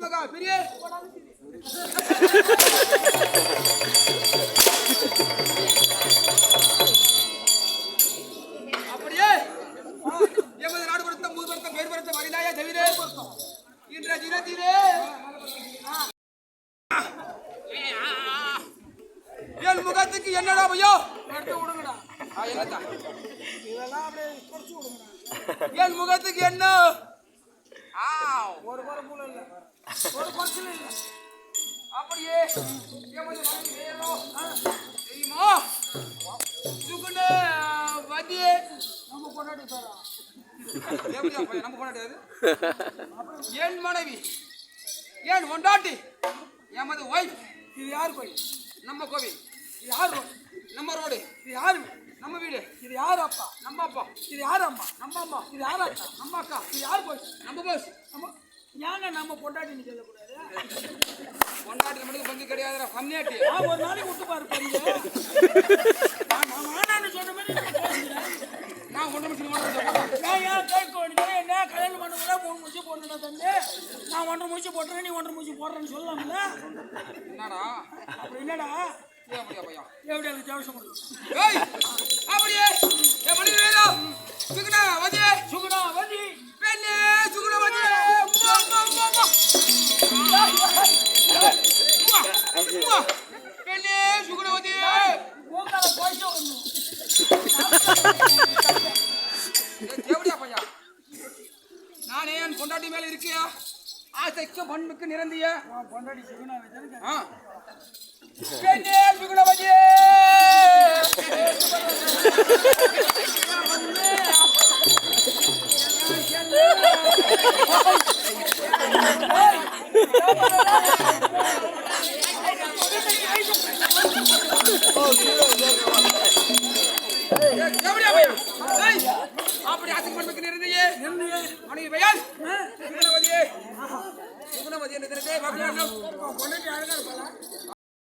மகா பெரிய அப்படியே எமது நாடு கொடுத்த மூதுபடுத்த பேர் படுத்த மகிழாயா தவிர இன்ற தினத்திலே என் முகத்துக்கு என்னடா பையோ என் முகத்துக்கு என்ன ஒரு அப்படியே தெரியுமா சுகுண வதியே நம்ம கொண்டாடி நம்ம கொண்டாடியாது என் மனைவி ஏன் கொண்டாட்டி எமது ஒய்ஃப் இது யார் கோயில் நம்ம கோவில் இது யார் நம்ம ரோடு இது யாரு நம்ம வீடு இது யார் அப்பா நம்ம அப்பா இது யார் அம்மா நம்ம அம்மா இது யார் அக்கா நம்ம அக்கா இது யார் போய் நம்ம போஸ் நம்ம ஏங்க நம்ம பொண்டாட்டின்னு சொல்லக்கூடாது பொண்டாட்டி நம்மளுக்கு பங்கு கிடையாதுடா பன்னியாட்டி ஒரு நாளைக்கு விட்டு பாரு பங்கு நான் சொன்ன மாதிரி நான் ஒன்று முடிச்சு ஏன் கேட்க வேண்டியது என்ன கல்யாணம் பண்ண கூட 3 முடிச்சு போடணுடா தம்பி நான் 1 முடிச்சு போட்டுறேன் நீ 1 முடிச்சு போடுறேன்னு சொல்லலாம்ல என்னடா அப்படி என்னடா அப்படியே ஜவசம் ஏய் அப்படியே ஏ மணி வேலோ சுகுணா வதி பெண்ணே சுகுணா வதி பெண்ணே சுகுணா வதி போகாத போய்ச்சோ எப்படியா பையா நானே என் பொண்டாட்டி மேல இருக்கியா ஆசைக்கு பண்புக்கு நிரந்திய பொண்டாட்டி சுகுணா வதி பெண்ணே சுகுணவதி அப்படி ஆசைக்கு பண்புக்கு நிரந்திய மனைவி பையன் சுகுணவதி என்று பொண்டாட்டி அழகா இருப்பாளா